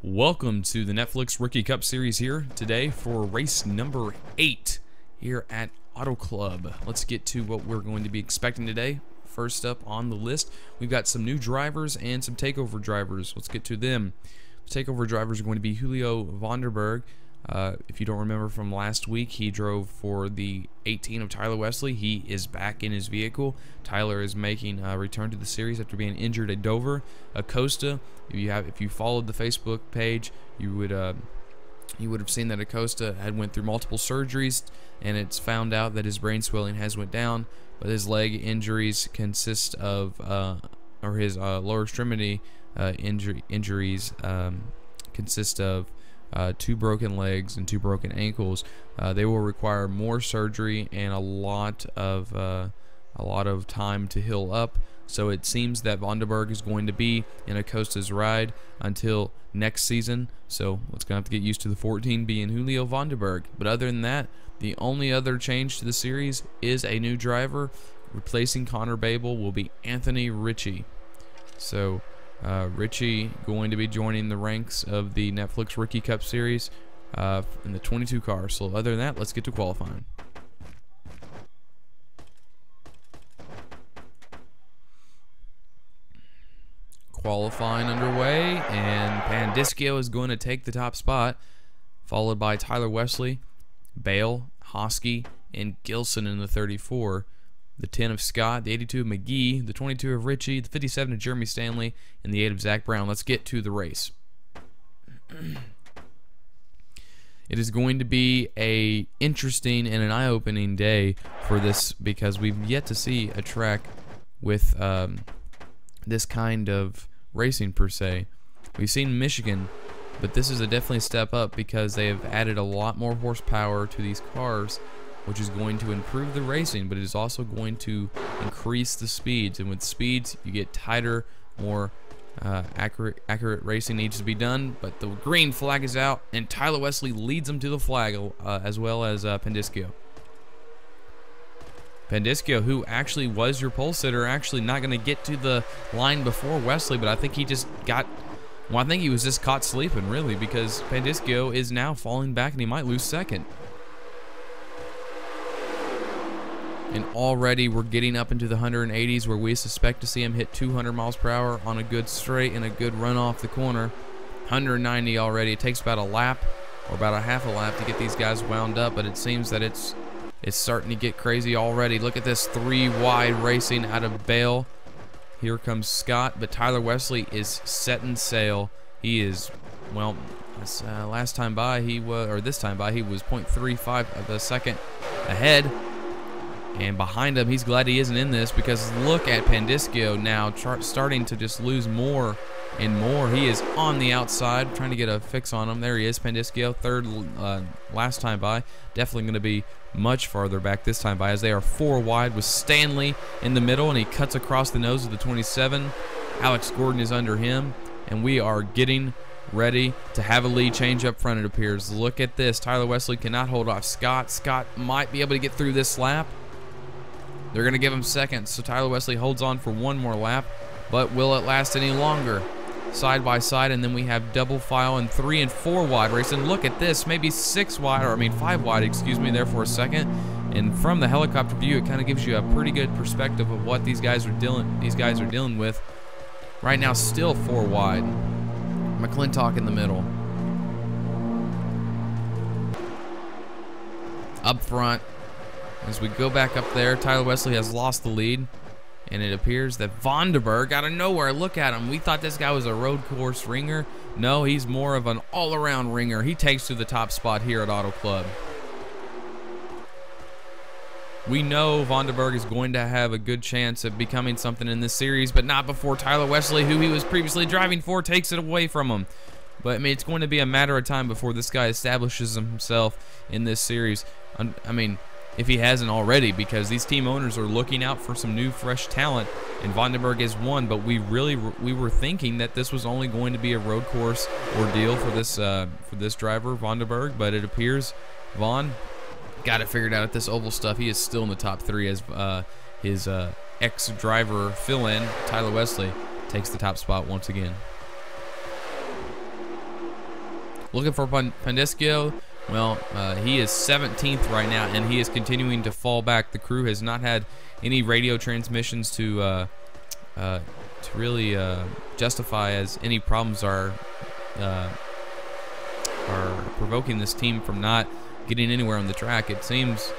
Welcome to the Netflix Rookie Cup Series here today for race number 8 here at Auto Club. Let's get to what we're going to be expecting today. First up on the list, we've got some new drivers and some takeover drivers. Let's get to them. Takeover drivers are going to be Julio Vanderberg. If you don't remember from last week, he drove for the 18 of Tyler Wesley. He is back in his vehicle. Tyler is making a return to the series after being injured at Dover. Acosta, if you followed the Facebook page, you would have seen that Acosta had went through multiple surgeries, and it's found out that his brain swelling has went down, but his leg injuries consist of, or his lower extremity injuries consist of 2 broken legs and 2 broken ankles. They will require more surgery and a lot of time to heal up. So it seems that Vanderberg is going to be in Acosta's ride until next season. So it's going to have to get used to the 14 being Julio Vanderberg. But other than that, the only other change to the series is a new driver. Replacing Connor Babel will be Anthony Ritchie. So Ritchie going to be joining the ranks of the Netflix Rookie Cup Series in the 22 car. So other than that, let's get to qualifying. Qualifying underway, and Pandiscio is going to take the top spot, followed by Tyler Wesley, Bale, Hosky, and Gilson in the 34. The 10 of Scott, the 82 of McGee, the 22 of Ritchie, the 57 of Jeremy Stanley, and the 8 of Zach Brown. Let's get to the race. It is going to be a interesting and an eye-opening day for this, because we've yet to see a track with this kind of racing per se. We've seen Michigan, but this is definitely a step up because they have added a lot more horsepower to these cars, which is going to improve the racing, but it is also going to increase the speeds. And with speeds, you get tighter, more accurate racing needs to be done. But the green flag is out, and Tyler Wesley leads them to the flag, as well as Pandiscio. Pandiscio, who actually was your pole sitter, actually not going to get to the line before Wesley, but I think he just got... Well, I think he was just caught sleeping, really, because Pandiscio is now falling back, and he might lose second. And already we're getting up into the 180s, where we suspect to see him hit 200 miles per hour on a good straight and a good run off the corner. 190 already. It takes about a lap, or about a half a lap, to get these guys wound up, but it seems that it's starting to get crazy already. Look at this 3 wide racing out of Bale. Here comes Scott, but Tyler Wesley is setting sail. He is, well, last time by he was, or this time by, he was 0.35 of a second ahead. And behind him, he's glad he isn't in this, because look at Pandiscio now starting to just lose more and more. He is on the outside, trying to get a fix on him. There he is, Pandiscio, third last time by. Definitely going to be much farther back this time by, as they are 4 wide with Stanley in the middle, and he cuts across the nose of the 27. Alex Gordon is under him, and we are getting ready to have a lead change up front, it appears. Look at this. Tyler Wesley cannot hold off Scott. Scott might be able to get through this lap. They're going to give him seconds, so Tyler Wesley holds on for 1 more lap, but will it last any longer? Side by side, and then we have double file and 3 and 4 wide racing. Look at this, maybe 6 wide, or I mean 5 wide, excuse me, there for a second. And from the helicopter view, it kind of gives you a pretty good perspective of what these guys are dealing with. Right now, still 4 wide. McClintock in the middle. Up front, as we go back up there, Tyler Wesley has lost the lead, and it appears that Vanderberg, out of nowhere, look at him. We thought this guy was a road course ringer. No, he's more of an all-around ringer. He takes to the top spot here at Auto Club. We know Vanderberg is going to have a good chance of becoming something in this series, but not before Tyler Wesley, who he was previously driving for, takes it away from him. But I mean, it's going to be a matter of time before this guy establishes himself in this series. I mean, if he hasn't already, because these team owners are looking out for some new, fresh talent, and Vanderberg is one. But we were thinking that this was only going to be a road course ordeal for this driver, Vanderberg. But it appears Vaughn got it figured out at this oval stuff. He is still in the top 3 as his ex-driver fill-in, Tyler Wesley, takes the top spot once again. Looking for Pandescio. Well, he is 17th right now, and he is continuing to fall back. The crew has not had any radio transmissions to really justify as any problems are provoking this team from not getting anywhere on the track. It seems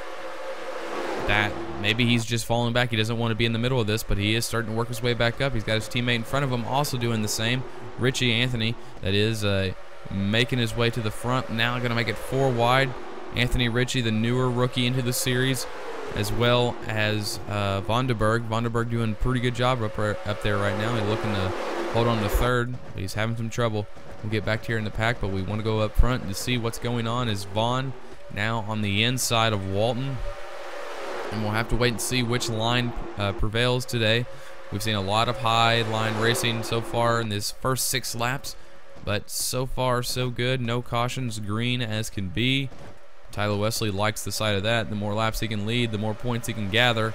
that maybe he's just falling back. He doesn't want to be in the middle of this, but he is starting to work his way back up. He's got his teammate in front of him also doing the same. Richie Anthony, that is, making his way to the front. Now going to make it 4 wide. Anthony Ritchie, the newer rookie into the series, as well as Vonderberg. Vonderberg doing a pretty good job up there right now. He's looking to hold on to third, but he's having some trouble. We'll get back here in the pack, but we want to go up front to see what's going on. Is Vaughn now on the inside of Walton? And we'll have to wait and see which line prevails today. We've seen a lot of high line racing so far in this first 6 laps, but so far so good. No cautions, green as can be. Tyler Wesley likes the side of that. The more laps he can lead, the more points he can gather.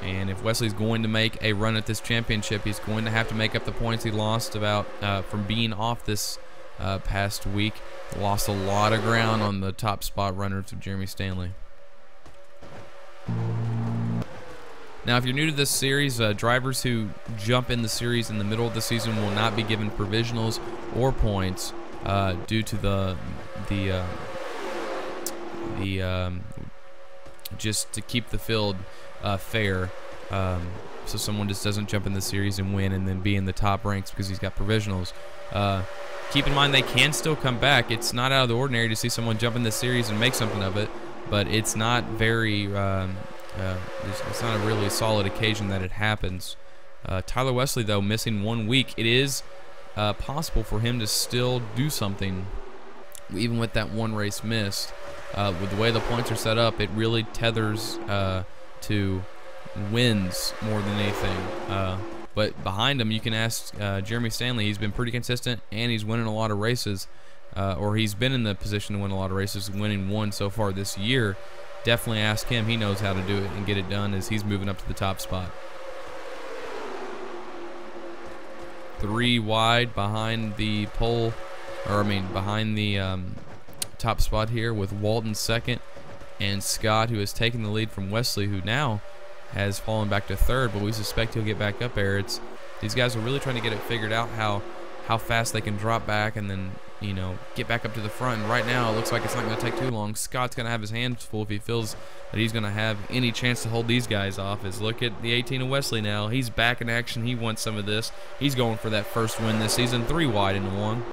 And if Wesley's going to make a run at this championship, he's going to have to make up the points he lost from being off this past week. Lost a lot of ground on the top spot runners of Jeremy Stanley. Now, if you're new to this series, drivers who jump in the series in the middle of the season will not be given provisionals or points due to just to keep the field fair. So someone just doesn't jump in the series and win and then be in the top ranks because he's got provisionals. Keep in mind they can still come back. It's not out of the ordinary to see someone jump in the series and make something of it, but it's not very it's not a really solid occasion that it happens. Tyler Wesley, though, missing 1 week, it is possible for him to still do something even with that 1 race missed. With the way the points are set up, it really tethers to wins more than anything. But behind him, you can ask Jeremy Stanley. He's been pretty consistent, and he's winning a lot of races, or he's been in the position to win a lot of races, winning 1 so far this year. Definitely ask him. He knows how to do it and get it done as he's moving up to the top spot. 3 wide behind the pole, behind the top spot here, with Walton second and Scott, who has taken the lead from Wesley, who now has fallen back to third, but we suspect he'll get back up there. These guys are really trying to get it figured out how fast they can drop back and then, you know, get back up to the front. And right now it looks like it's not going to take too long. Scott's going to have his hands full if he feels that he's going to have any chance to hold these guys off. Look at the 18 of Wesley now. He's back in action. He wants some of this. He's going for that first win this season. 3 wide into 1.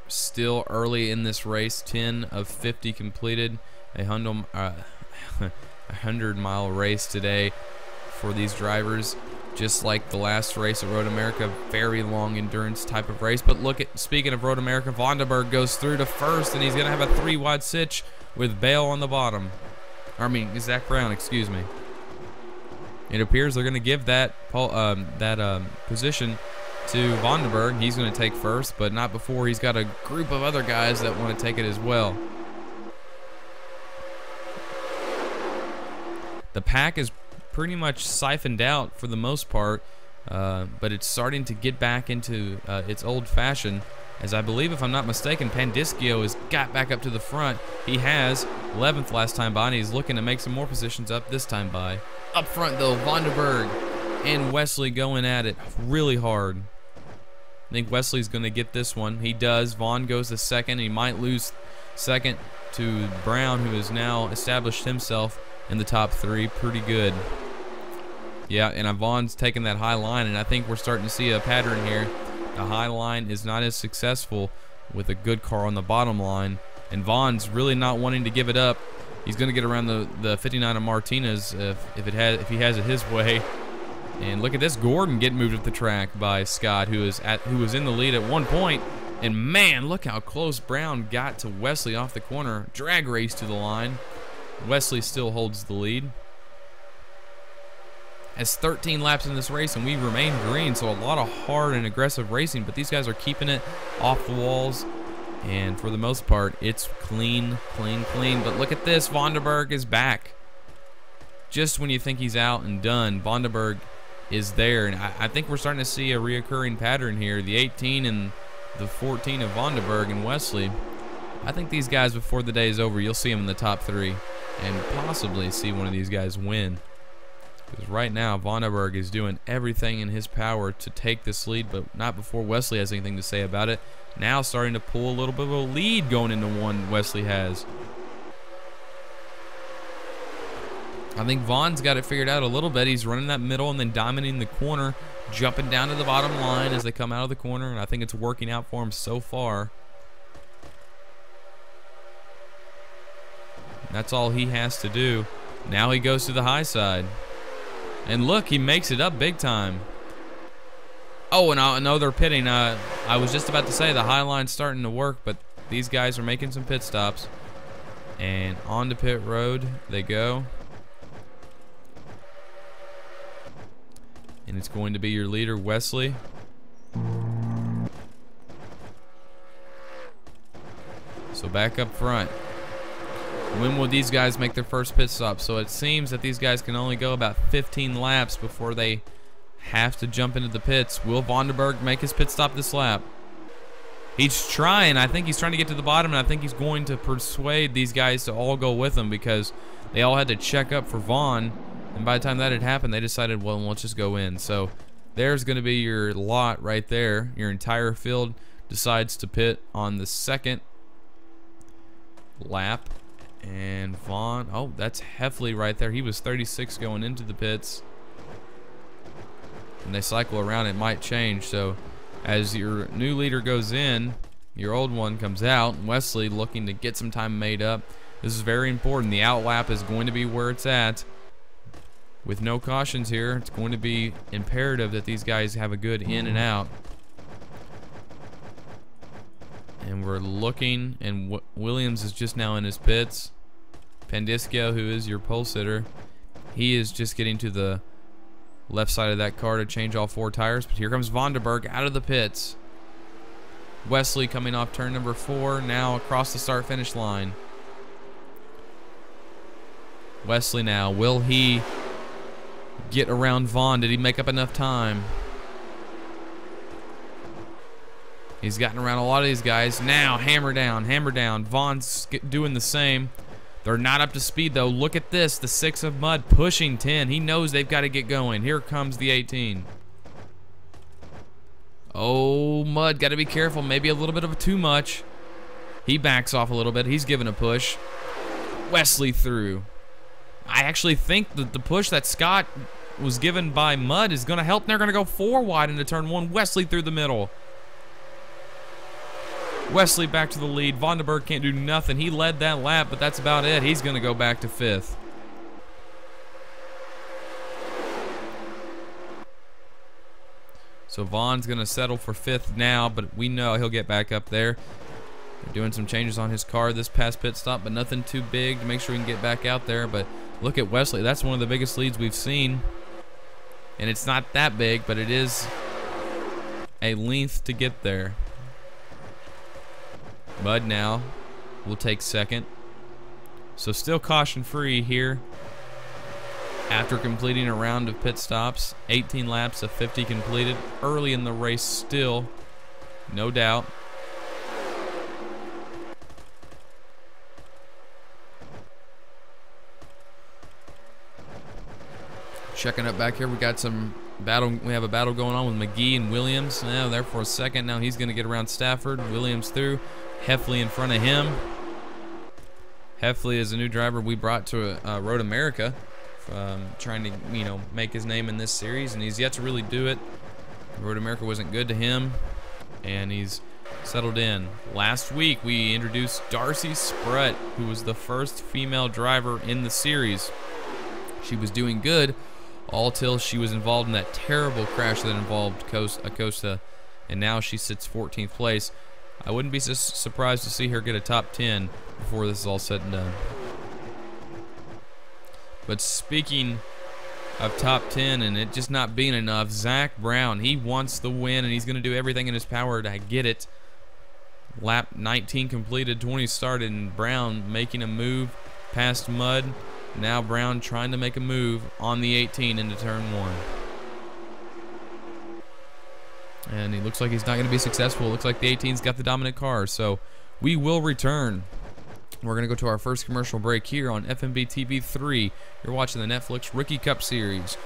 Still early in this race, 10 of 50 completed. A 100-mile race today for these drivers, just like the last race at Road America. Very long endurance type of race. But look at, speaking of Road America, Vonderberg goes through to first, and he's going to have a 3-wide sitch with Bale on the bottom. Zach Brown, excuse me. It appears they're going to give that position to Vonderberg. He's going to take first, but not before he's got a group of other guys that want to take it as well. The pack is pretty much siphoned out for the most part, but it's starting to get back into its old fashion, as I believe, if I'm not mistaken, Pandiscio has got back up to the front. He has 11th last time by, and he's looking to make some more positions up this time by. Up front, though, Vonderberg and Wesley going at it really hard. I think Wesley's going to get this one. He does. Vaughn goes to second. He might lose second to Brown, who has now established himself in the top 3. Pretty good. Yeah, and Vaughn's taking that high line, and I think we're starting to see a pattern here. The high line is not as successful with a good car on the bottom line, and Vaughn's really not wanting to give it up. He's going to get around the 59 of Martinez if he has it his way. And look at this, Gordon getting moved up the track by Scott, who was in the lead at one point. And man, look how close Brown got to Wesley off the corner. Drag race to the line. Wesley still holds the lead. Has 13 laps in this race, and we remain green, so a lot of hard and aggressive racing, but these guys are keeping it off the walls, and for the most part, it's clean, clean, clean. But look at this, Vonderberg is back. just when you think he's out and done, Vandenberg is there. And I think we're starting to see a reoccurring pattern here. The 18 and the 14 of Vandenberg and Wesley. I think these guys, before the day is over, you'll see them in the top 3 and possibly see one of these guys win. Because right now, Vandenberg is doing everything in his power to take this lead, but not before Wesley has anything to say about it. Now starting to pull a little bit of a lead going into one Wesley has. I think Vaughn's got it figured out a little bit. He's running that middle and then dominating the corner, jumping down to the bottom line as they come out of the corner, and I think it's working out for him so far. That's all he has to do. Now he goes to the high side. And look, he makes it up big time. Oh, and I know they're pitting. I was just about to say the high line's starting to work, but these guys are making some pit stops. And on to pit road they go. And it's going to be your leader, Wesley. So back up front. When will these guys make their first pit stop? So it seems that these guys can only go about 15 laps before they have to jump into the pits. Will Vandenberg make his pit stop this lap? He's trying. I think he's trying to get to the bottom, and I think he's going to persuade these guys to all go with him because they all had to check up for Vaughn. And by the time that had happened, they decided, well, let's just go in. So there's going to be your lot right there. Your entire field decides to pit on the second lap. And Vaughn, oh, that's Heffley right there. He was 36 going into the pits. And they cycle around, it might change. So as your new leader goes in, your old one comes out. Wesley looking to get some time made up. This is very important. The out lap is going to be where it's at. With no cautions here, it's going to be imperative that these guys have a good in and out. And we're looking, and Williams is just now in his pits. Pandisco, who is your pole sitter, he is just getting to the left side of that car to change all 4 tires. But here comes Vandenberg out of the pits. Wesley coming off turn number 4, now across the start-finish line. Wesley now, will he get around Vaughn? Did he make up enough time? He's gotten around a lot of these guys. Now, hammer down, hammer down. Vaughn's doing the same. They're not up to speed, though. Look at this. The 6 of Mud pushing 10. He knows they've got to get going. Here comes the 18. Oh, Mud, got to be careful. Maybe a little bit of too much. He backs off a little bit. He's giving a push. Wesley through. I actually think that the push that Scott was given by Mud is going to help. They're going to go 4 wide into turn 1. Wesley through the middle. Wesley back to the lead. Vandenberg can't do nothing. He led that lap, but that's about it. He's going to go back to 5th. So Vaughn's going to settle for 5th now, but we know he'll get back up there. They're doing some changes on his car this past pit stop, but nothing too big to make sure he can get back out there. But look at Wesley. That's one of the biggest leads we've seen. And it's not that big, but it is a length to get there. Mud now will take 2nd. So still caution free here after completing a round of pit stops. 18 laps of 50 completed. Early in the race still, no doubt. Checking up back here, we got some battle. We have a battle going on with McGee and Williams. Now there for a second. Now he's going to get around Stafford. Williams through. Heffley in front of him. Heffley is a new driver we brought to Road America, trying to make his name in this series, and he's yet to really do it. Road America wasn't good to him, and he's settled in. Last week we introduced Darcy Sprett, who was the first female driver in the series. She was doing good all till she was involved in that terrible crash that involved Acosta, and now she sits 14th place. I wouldn't be surprised to see her get a top 10 before this is all said and done. But speaking of top 10 and it just not being enough, Zach Brown, he wants the win and he's going to do everything in his power to get it. Lap 19 completed, 20 started, and Brown making a move past Mud. Now Brown trying to make a move on the 18 into turn 1. And he looks like he's not going to be successful. It looks like the 18's got the dominant car. So we will return. We're going to go to our first commercial break here on FMB TV 3. You're watching the Netflix Rookie Cup Series.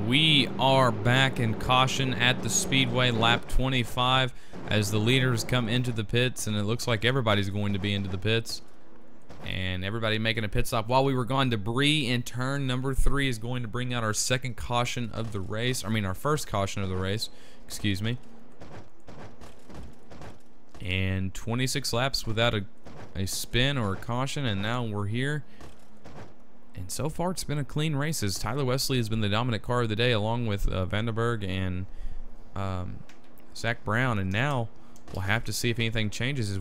We are back in caution at the Speedway, lap 25, as the leaders come into the pits, and it looks like everybody's going to be into the pits. And everybody making a pit stop. While we were gone, debris in turn number 3 is going to bring out our second caution of the race. I mean, our first caution of the race. Excuse me. And 26 laps without a spin or a caution, and now we're here. And so far, it's been a clean race. As Tyler Wesley has been the dominant car of the day, along with Vandenberg and Zach Brown. And now we'll have to see if anything changes. As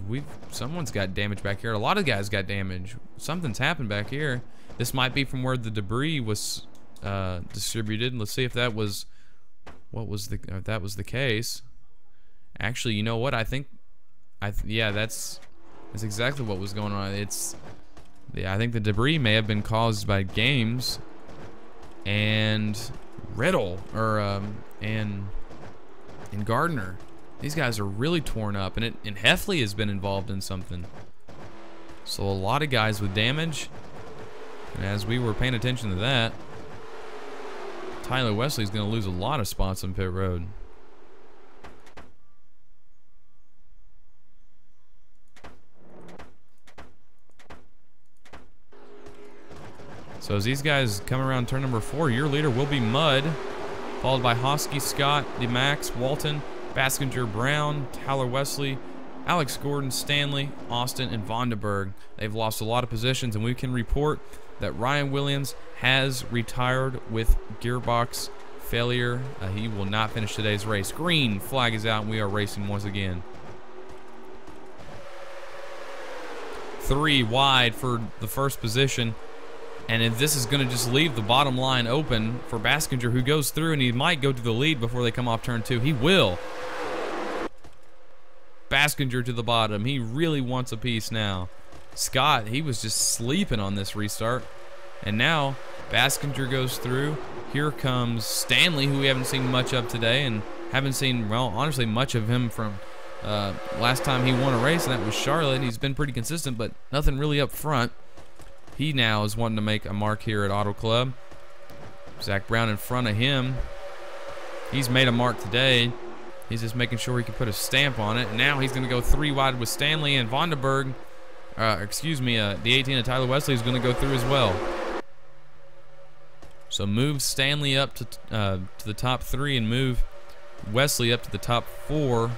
someone's got damage back here. A lot of guys got damage. Something's happened back here. This might be from where the debris was distributed. Let's see if that was if that was the case. Actually, you know what? Yeah, that's exactly what was going on. I think the debris may have been caused by Games and Riddle and Gardner. These guys are really torn up, and Heffley has been involved in something. So a lot of guys with damage. And as we were paying attention to that, Tyler Wesley's going to lose a lot of spots on pit road. So as these guys come around turn number 4, your leader will be Mudd, followed by Hosky, Scott, DeMax, Walton, Baskinger, Brown, Tyler Wesley, Alex Gordon, Stanley, Austin, and Vonderberg. They've lost a lot of positions, and we can report that Ryan Williams has retired with gearbox failure. He will not finish today's race. Green flag is out, and we are racing once again. 3 wide for the first position. And if this is going to just leave the bottom line open for Baskinger, who goes through, and he might go to the lead before they come off turn 2. He will. Baskinger to the bottom. He really wants a piece now. Scott, he was just sleeping on this restart. And now Baskinger goes through. Here comes Stanley, who we haven't seen much of today, and haven't seen, well, honestly, much of him from last time he won a race, and that was Charlotte. He's been pretty consistent, but nothing really up front. He now is wanting to make a mark here at Auto Club. Zach Brown in front of him. He's made a mark today. He's just making sure he can put a stamp on it. And now he's going to go 3 wide with Stanley, and Vonderberg, the 18 of Tyler Wesley is going to go through as well. So move Stanley up to the top 3 and move Wesley up to the top 4.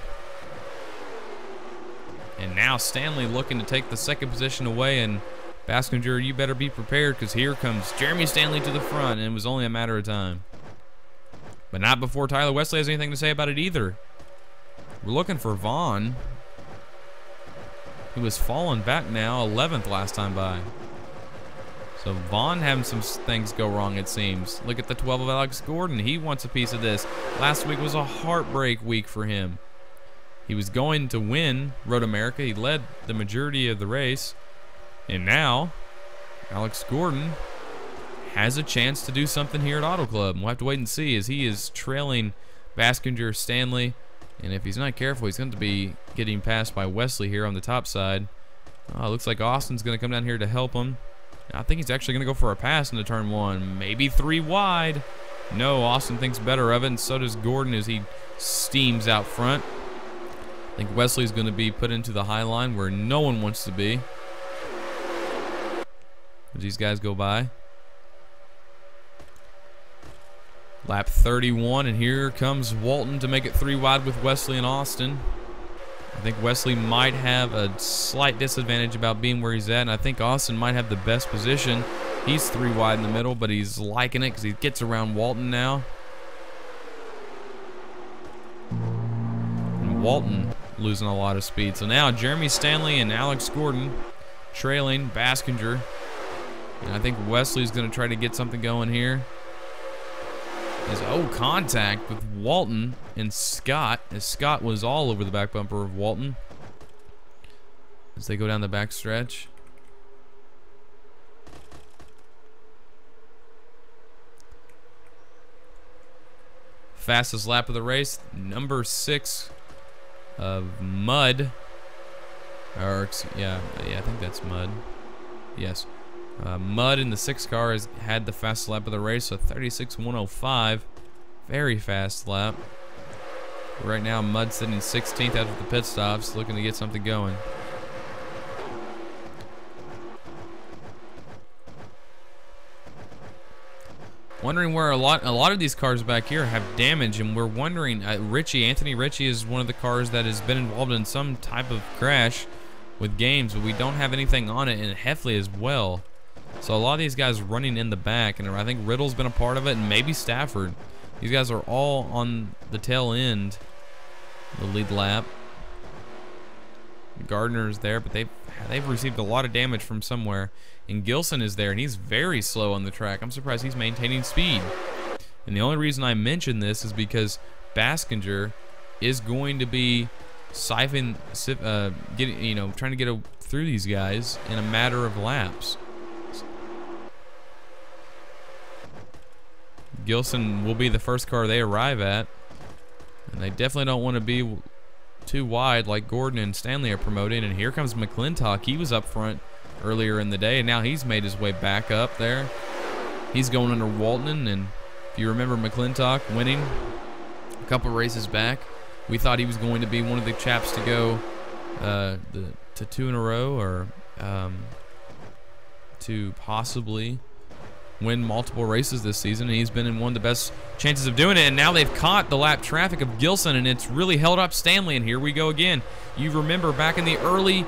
And now Stanley looking to take the second position away, and Baskinger, you better be prepared, because here comes Jeremy Stanley to the front, and it was only a matter of time. But not before Tyler Wesley has anything to say about it either. We're looking for Vaughn, who has fallen back now, 11th last time by. So Vaughn having some things go wrong, it seems. Look at the 12 of Alex Gordon. He wants a piece of this. Last week was a heartbreak week for him. He was going to win Road America. He led the majority of the race. And now, Alex Gordon has a chance to do something here at Auto Club. We'll have to wait and see, as he is trailing Baskinger, Stanley. And if he's not careful, he's going to be getting passed by Wesley here on the top side. Looks like Austin's going to come down here to help him. I think he's actually going to go for a pass into turn 1. Maybe 3 wide. No, Austin thinks better of it, and so does Gordon as he steams out front. I think Wesley's going to be put into the high line where no one wants to be as these guys go by. Lap 31, and here comes Walton to make it 3 wide with Wesley and Austin. I think Wesley might have a slight disadvantage about being where he's at, and I think Austin might have the best position. He's 3 wide in the middle, but he's liking it because he gets around Walton now. And Walton losing a lot of speed. So now Jeremy Stanley and Alex Gordon trailing Baskinger. And I think Wesley's going to try to get something going here. Contact with Walton and Scott, as Scott was all over the back bumper of Walton as they go down the back stretch. Fastest lap of the race, number 6 of Mud. Or, yeah, I think that's Mud. Yes. Mud in the 6 car has had the fastest lap of the race, so 36.105. Very fast lap. Right now, Mud's sitting 16th after the pit stops, looking to get something going. Wondering where a lot of these cars back here have damage, and we're wondering. Anthony Ritchie is one of the cars that has been involved in some type of crash with games, but we don't have anything on it, and Heffley as well. So a lot of these guys running in the back, and I think Riddle's been a part of it, and maybe Stafford. These guys are all on the tail end, the lead lap. Gardner's there, but they've received a lot of damage from somewhere. And Gilson is there, and he's very slow on the track. I'm surprised he's maintaining speed. And the only reason I mention this is because Baskinger is going to be trying to get through these guys in a matter of laps. Gilson will be the first car they arrive at, and they definitely don't want to be too wide like Gordon and Stanley are promoting. And here comes McClintock. He was up front earlier in the day, and now he's made his way back up there. He's going under Walton, and if you remember McClintock winning a couple races back, we thought he was going to be one of the chaps to go to 2 in a row, or to possibly win multiple races this season, and he's been in one of the best chances of doing it. And now they've caught the lap traffic of Gilson, and it's really held up Stanley, and here we go again. You remember back in the early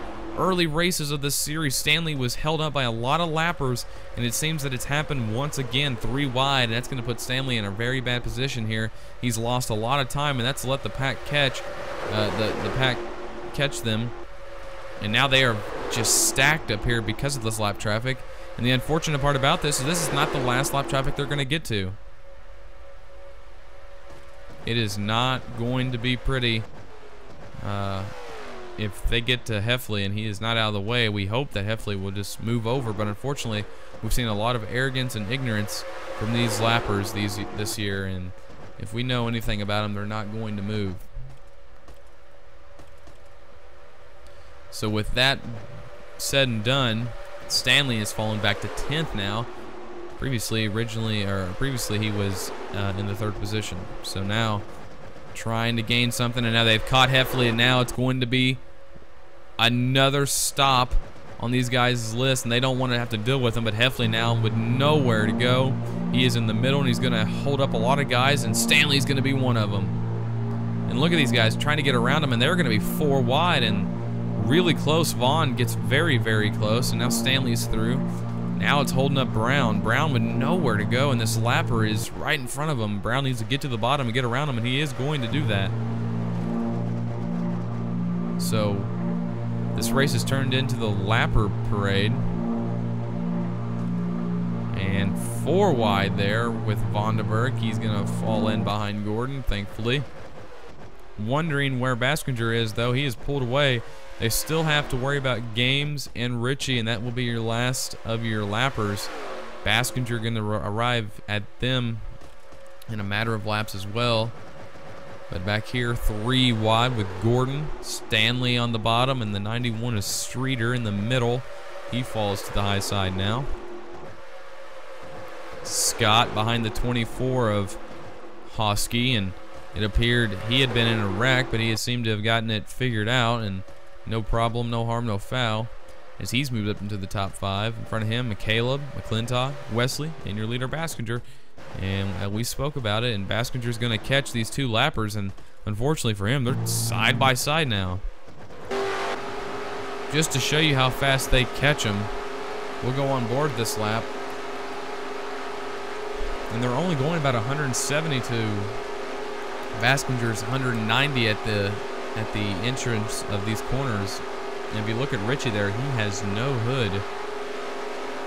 races of this series, Stanley was held up by a lot of lappers, and it seems that it's happened once again, 3 wide, and that's going to put Stanley in a very bad position here. He's lost a lot of time, and that's let the pack catch the pack catch them, and now they are just stacked up here because of this lap traffic. And the unfortunate part about this is not the last lap traffic they're going to get to. It is not going to be pretty if they get to Heffley and he is not out of the way. We hope that Heffley will just move over, but unfortunately we've seen a lot of arrogance and ignorance from these lappers this year, and if we know anything about them, they're not going to move. So with that said and done, Stanley has fallen back to 10th now. Previously he was in the 3rd position. So now trying to gain something, and now they've caught Heffley, and now it's going to be another stop on these guys' list, and they don't want to have to deal with him. But Heffley now with nowhere to go. He is in the middle, and he's going to hold up a lot of guys, and Stanley's going to be one of them. And look at these guys trying to get around him, and they're going to be 4 wide and really close. Vaughn gets very, very close, and now Stanley's through. Now it's holding up Brown. Brown with nowhere to go, and this lapper is right in front of him. Brown needs to get to the bottom and get around him, and he is going to do that. So this race has turned into the lapper parade. And 4 wide there with Vonderberg. He's going to fall in behind Gordon, thankfully. Wondering where Baskinger is, though. He is pulled away. They still have to worry about Games and Ritchie, and that will be your last of your lappers. Baskinger going to arrive at them in a matter of laps as well. But back here, 3 wide with Gordon, Stanley on the bottom, and the 91 is Streeter in the middle. He falls to the high side now. Scott behind the 24 of Hosky, and it appeared he had been in a wreck, but he has seemed to have gotten it figured out, and no problem, no harm, no foul, as he's moved up into the top 5. In front of him, McCaleb, McClintock, Wesley, and your leader, Baskinger. And we spoke about it, and Baskinger's going to catch these 2 lappers, and unfortunately for him, they're side by side now. Just to show you how fast they catch them, we'll go on board this lap. And they're only going about 170 to Baskinger's 190 at the entrance of these corners. And if you look at Ritchie there, he has no hood.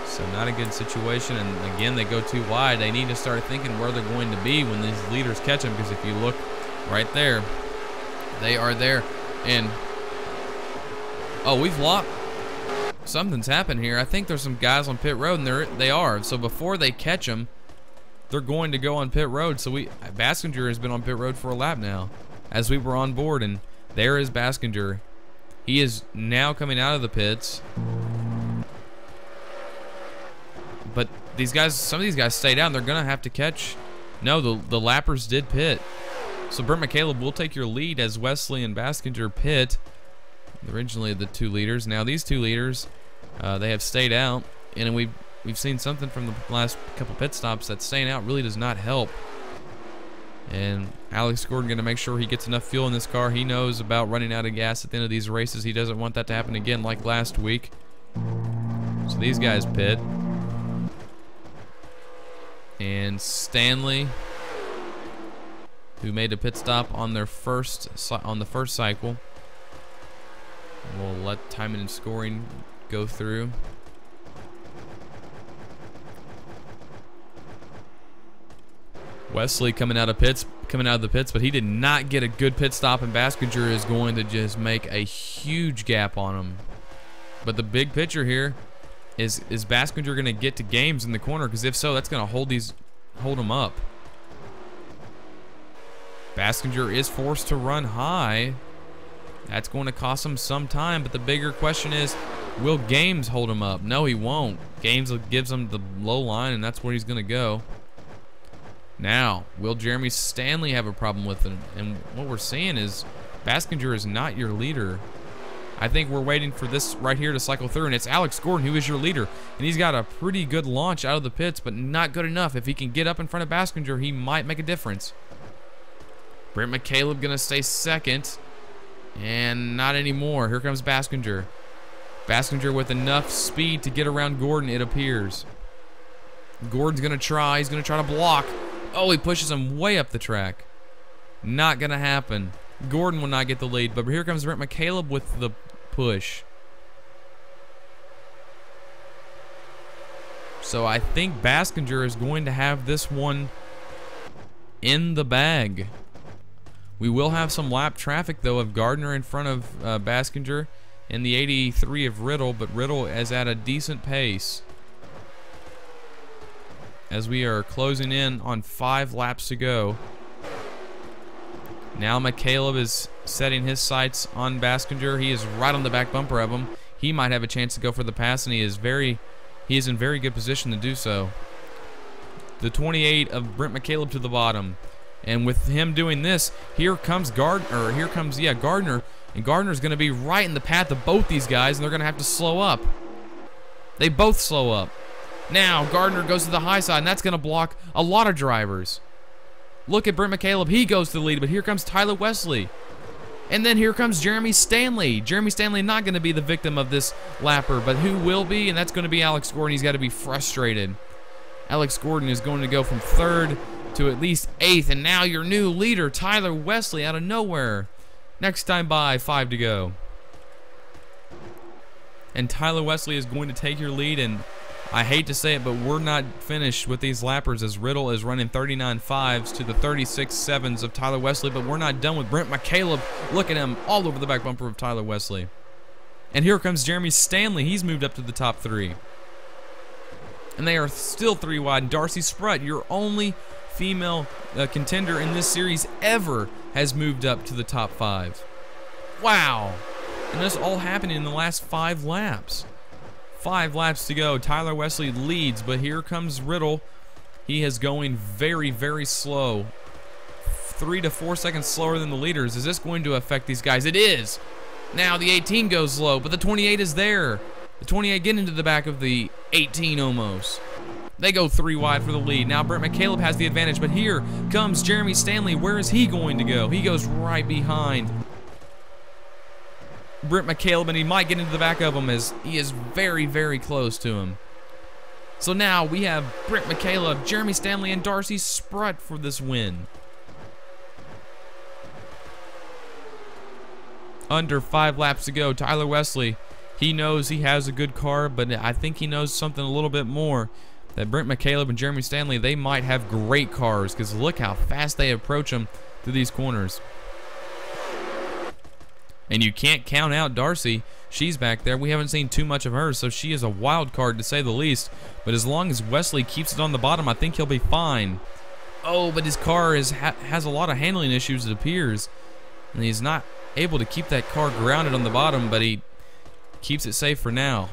So not a good situation. And again, they go too wide. They need to start thinking where they're going to be when these leaders catch them, because if you look right there, they are there. And oh, we've lost. Something's happened here. I think there's some guys on pit road, and they are. So before they catch them, they're going to go on pit road. So Baskinger has been on pit road for a lap now as we were on board, and there is Baskinger. He is now coming out of the pits. But these guys, some of these guys stayed out, and they're gonna have to catch. No, the lappers did pit. So Brent McCaleb will take your lead as Wesley and Baskinger pit. Originally the 2 leaders. Now these 2 leaders, they have stayed out, and we've seen something from the last couple pit stops that staying out really does not help. And Alex Gordon going to make sure he gets enough fuel in this car. He knows about running out of gas at the end of these races. He doesn't want that to happen again like last week. So these guys pit. And Stanley, who made a pit stop on the first cycle, we'll let timing and scoring go through. Wesley coming out of the pits, but he did not get a good pit stop, and Baskinger is going to just make a huge gap on him. But the big picture here is Baskinger going to get to games in the corner? Because if so, that's going to hold him up. Baskinger is forced to run high. That's going to cost him some time, but the bigger question is, will Games hold him up? No, he won't. Games gives him the low line, and that's where he's going to go. Now, will Jeremy Stanley have a problem with it? And what we're seeing is Baskinger is not your leader. I think we're waiting for this right here to cycle through, and it's Alex Gordon who is your leader. And he's got a pretty good launch out of the pits, but not good enough. If he can get up in front of Baskinger, he might make a difference. Brent McCaleb going to stay second, and not anymore. Here comes Baskinger. Baskinger with enough speed to get around Gordon, it appears. Gordon's going to try. He's going to try to block. Oh, he pushes him way up the track. Not going to happen. Gordon will not get the lead, but here comes Brent McCaleb with the push. So I think Baskinger is going to have this one in the bag. We will have some lap traffic, though, of Gardner in front of Baskinger in the 83 of Riddle, but Riddle is at a decent pace. As we are closing in on 5 laps to go. Now McCaleb is setting his sights on Baskinger. He is right on the back bumper of him. He might have a chance to go for the pass, and he is in very good position to do so. The 28 of Brent McCaleb to the bottom. And with him doing this, here comes Gardner, and Gardner's going to be right in the path of both these guys, and they're going to have to slow up. They both slow up. Now Gardner goes to the high side, and that's going to block a lot of drivers. Look at Brent McCaleb. He goes to the lead, but here comes Tyler Wesley. And then here comes Jeremy Stanley. Jeremy Stanley not going to be the victim of this lapper, but who will be? And that's going to be Alex Gordon. He's got to be frustrated. Alex Gordon is going to go from 3rd to at least 8th, and now your new leader, Tyler Wesley, out of nowhere. Next time by, 5 to go. And Tyler Wesley is going to take your lead, and I hate to say it, but we're not finished with these lappers as Riddle is running 39.5s to the 36.7s of Tyler Wesley, but we're not done with Brent McCaleb. Look at him all over the back bumper of Tyler Wesley. And here comes Jeremy Stanley. He's moved up to the top 3. And they are still 3 wide. Darcy Sprutt, your only female contender in this series ever, has moved up to the top 5. Wow. And this all happening in the last 5 laps. 5 laps to go. Tyler Wesley leads, but here comes Riddle. He is going very, very slow. 3 to 4 seconds slower than the leaders. Is this going to affect these guys? It is. Now the 18 goes low, but the 28 is there. The 28 getting into the back of the 18 almost. They go 3 wide for the lead. Now Brent McCaleb has the advantage, but here comes Jeremy Stanley. Where is he going to go? He goes right behind Brent McCaleb, and he might get into the back of him as he is very, very close to him. So now we have Brent McCaleb, Jeremy Stanley, and Darcy Sprutt for this win. Under 5 laps to go. Tyler Wesley, he knows he has a good car, but I think he knows something a little bit more. That Brent McCaleb and Jeremy Stanley, they might have great cars, because look how fast they approach him through these corners. And you can't count out Darcy. She's back there. We haven't seen too much of her, so she is a wild card to say the least. But as long as Wesley keeps it on the bottom, I think he'll be fine. Oh, but his car has a lot of handling issues, it appears. And he's not able to keep that car grounded on the bottom, but he keeps it safe for now.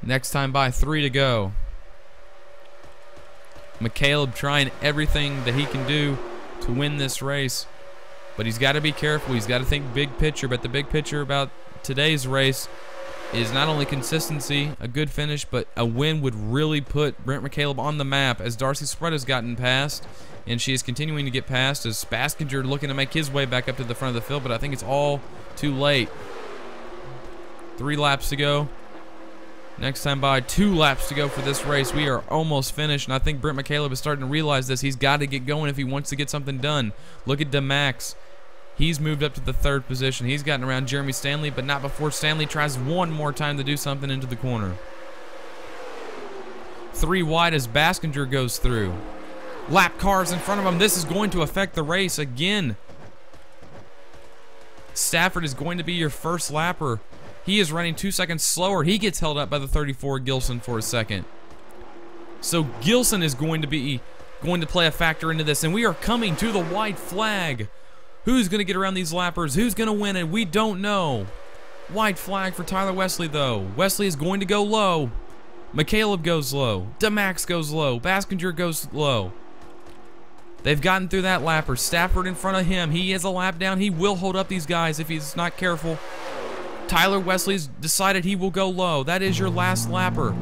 Next time by, 3 to go. McCaleb trying everything that he can do to win this race. But he's got to be careful. He's got to think big picture. But the big picture about today's race is not only consistency, a good finish, but a win would really put Brent McCaleb on the map, as Darcy Spread has gotten past, and she is continuing to get past as Baskinger looking to make his way back up to the front of the field, but I think it's all too late. 3 laps to go. Next time by, 2 laps to go for this race. We are almost finished, and I think Brent McCaleb is starting to realize this. He's got to get going if he wants to get something done. Look at DeMax. He's moved up to the 3rd position. He's gotten around Jeremy Stanley, but not before Stanley tries one more time to do something into the corner. 3 wide as Baskinger goes through. Lap cars in front of him. This is going to affect the race again. Stafford is going to be your first lapper. He is running 2 seconds slower. He gets held up by the 34 Gilson for a second. So Gilson is going to play a factor into this, and we are coming to the white flag. Who's going to get around these lappers? Who's going to win it? We don't know. White flag for Tyler Wesley, though. Wesley is going to go low. McCaleb goes low. DeMax goes low. Baskinger goes low. They've gotten through that lapper. Stafford in front of him. He is a lap down. He will hold up these guys if he's not careful. Tyler Wesley's decided he will go low. That is your last lapper.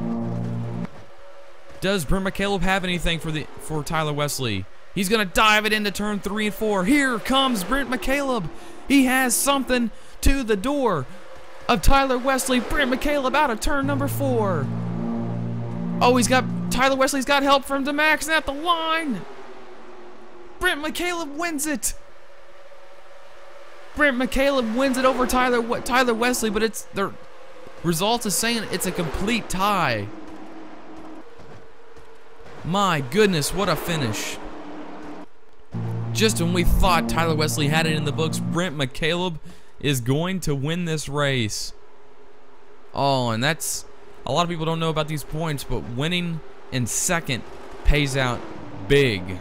Does Brent McCaleb have anything for Tyler Wesley? He's going to dive it into turn 3 and 4. Here comes Brent McCaleb. He has something to the door of Tyler Wesley. Brent McCaleb out of turn number 4. Oh, Tyler Wesley's got help from DeMax at the line. Brent McCaleb wins it. Brent McCaleb wins it over Tyler Wesley, but the results is saying it's a complete tie. My goodness, what a finish. Just when we thought Tyler Wesley had it in the books, Brent McCaleb is going to win this race. Oh, and that's, a lot of people don't know about these points, but winning in second pays out big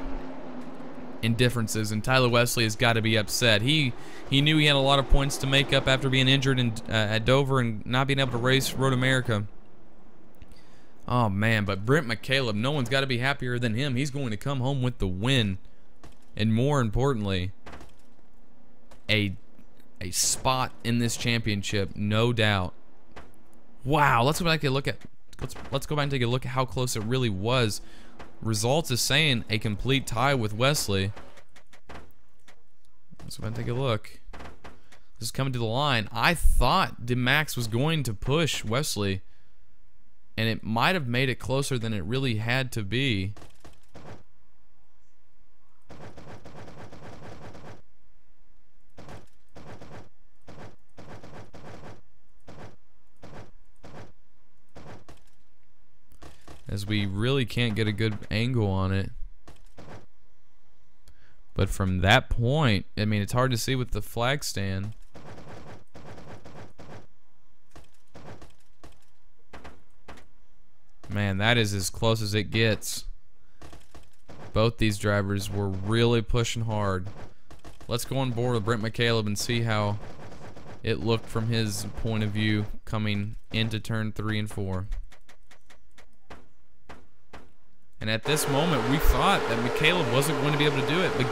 in differences, and Tyler Wesley has got to be upset. He knew he had a lot of points to make up after being injured at Dover and not being able to race Road America. Oh man, but Brent McCaleb, no one's got to be happier than him. He's going to come home with the win, and more importantly, a spot in this championship, no doubt. Wow, let's go back and look at let's go back and take a look at how close it really was. Results is saying a complete tie with Wesley. Let's go back and take a look. This is coming to the line. I thought DeMax was going to push Wesley, and it might have made it closer than it really had to be. As we really can't get a good angle on it. But from that point, I mean, it's hard to see with the flag stand. Man, that is as close as it gets. Both these drivers were really pushing hard. Let's go on board with Brent McCaleb and see how it looked from his point of view coming into turn 3 and 4. And at this moment, we thought that McCaleb wasn't going to be able to do it. But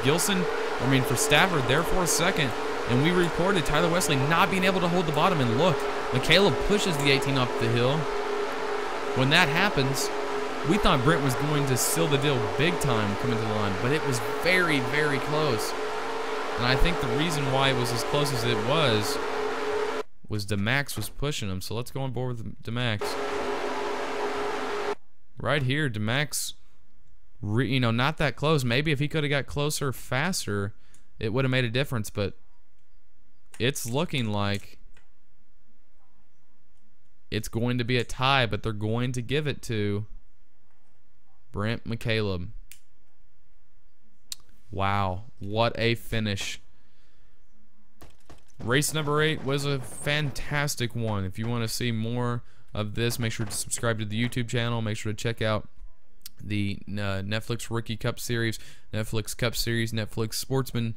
for Stafford, there for a second. And we reported Tyler Wesley not being able to hold the bottom. And look, McCaleb pushes the 18 up the hill. When that happens, we thought Brent was going to seal the deal big time coming to the line. But it was very, very close. And I think the reason why it was as close as it was DeMax was pushing him. So let's go on board with DeMax. Right here, DeMax, not that close. Maybe if he could have got closer faster, it would have made a difference. But it's looking like it's going to be a tie, but they're going to give it to Brent McCaleb. Wow, what a finish. race number 8 was a fantastic one. If you want to see more of this, make sure to subscribe to the YouTube channel. Make sure to check out the Netflix Rookie Cup Series, Netflix Cup Series, Netflix Sportsman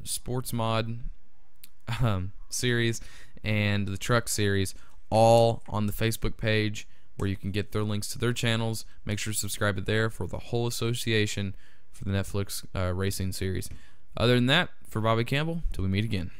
Sports Mod series, and the Truck Series, all on the Facebook page, where you can get their links to their channels. Make sure to subscribe to there for the whole association for the Netflix racing series. Other than that, for Bobby Campbell, till we meet again.